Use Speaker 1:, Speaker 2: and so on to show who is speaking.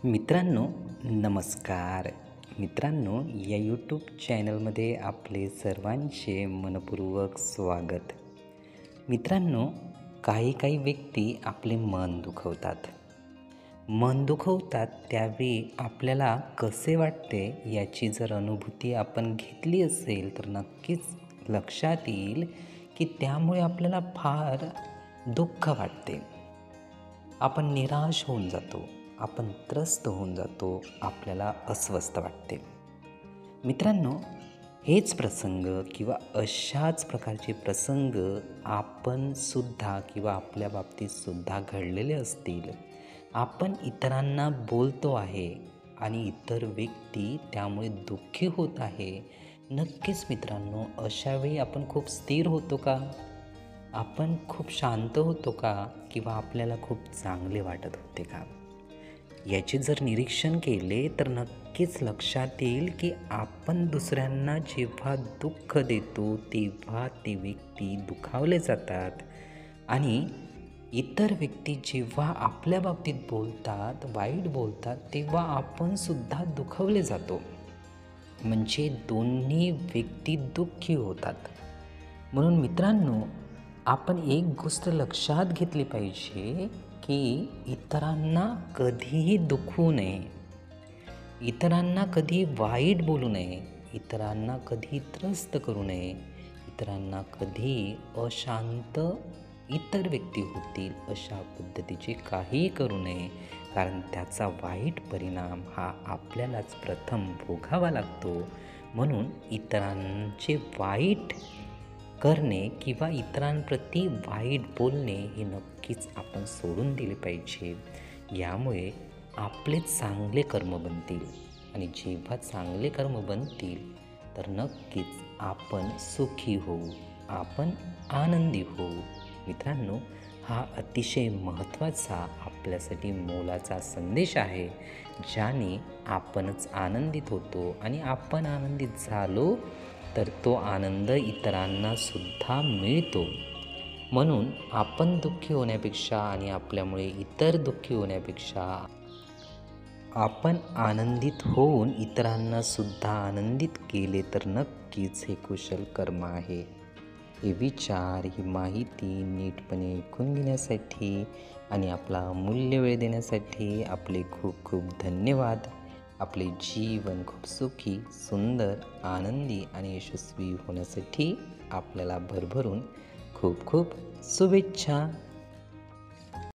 Speaker 1: मित्रांनो, नमस्कार. मित्रांनो, या यूट्यूब चॅनलमध्ये आपले सर्वांचे मनपूर्वक स्वागत. मित्रांनो, काही काही व्यक्ती आपले मन दुखवतात. त्यावेळी आपल्याला कसे वाटते याची जर अनुभूती आपण घेतली असेल तर नक्कीच लक्षात येईल की त्यामुळे आपल्याला फार दुःख वाटते. आपण निराश होऊन जातो, आपण त्रस्त होऊन जातो, आपल्याला अस्वस्थ वाटते. मित्रांनो, हेच प्रसंग किंवा अशाच प्रकारचे प्रसंग आपण सुद्धा किंवा आपल्या बाबतीत सुद्धा घडलेले असतील. आपण इतरांना बोलतो आहे आणि इतर व्यक्ती त्यामुळे दुःखी होत आहे. नक्कीच मित्रांनो, अशावेळी आपण खूप स्थिर होतो का? आपण खूप शांत होतो का? किंवा आपल्याला खूप चांगले वाटत होते का? याचे जर निरीक्षण केले तर नक्कीच लक्षात येईल की आपण दुसऱ्यांना जेव्हा दुःख देतो तेव्हा ते व्यक्ती दुखावले जातात आणि इतर व्यक्ती जेव्हा आपल्या बाबतीत बोलतात, वाईट बोलतात, तेव्हा आपण सुद्धा दुखावले जातो. म्हणजे दोन्ही व्यक्ती दुःखी होतात. म्हणून मित्रांनो, आपण एक गोष्ट लक्षात घेतली पाहिजे की इतरांना कधीही दुखवू नये, इतरांना कधी वाईट बोलू नये, इतरांना कधी त्रस्त करू नये, इतरांना कधी अशांत इतर व्यक्ती होतील अशा पद्धतीचे काहीही करू नये. कारण त्याचा वाईट परिणाम हा आपल्यालाच प्रथम भोगावा लागतो. म्हणून इतरांचे वाईट करणे किंवा इतरांप्रती वाईट बोलणे हे नक्कीच आपण सोडून दिले पाहिजे. यामुळे आपले चांगले कर्म बनतील आणि जेव्हा चांगले कर्म बनतील तर नक्कीच आपण सुखी होऊ, आपण आनंदी होऊ. मित्रांनो, हा अतिशय महत्त्वाचा आपल्यासाठी मोलाचा संदेश आहे, ज्याने आपणच आनंदित होतो आणि आपण आनंदित झालो तर तो आनंद इतरांना सुद्धा मिळतो. म्हणून आपण दुःखी होण्यापेक्षा आणि आपल्यामुळे इतर दुःखी होण्यापेक्षा आपण आनंदित होऊन इतरांना सुद्धा आनंदित केले तर नक्कीच हे कुशल कर्म आहे. हे विचार, ही माहिती नीटपणे ऐकून घेण्यासाठी आणि आपला अमूल्य वेळ देण्यासाठी आपले खूप खूप धन्यवाद. आपले जीवन खूप सुखी, सुंदर, आनंदी आणि यशस्वी होण्यासाठी आपल्याला भरभरून खूप खूप शुभेच्छा.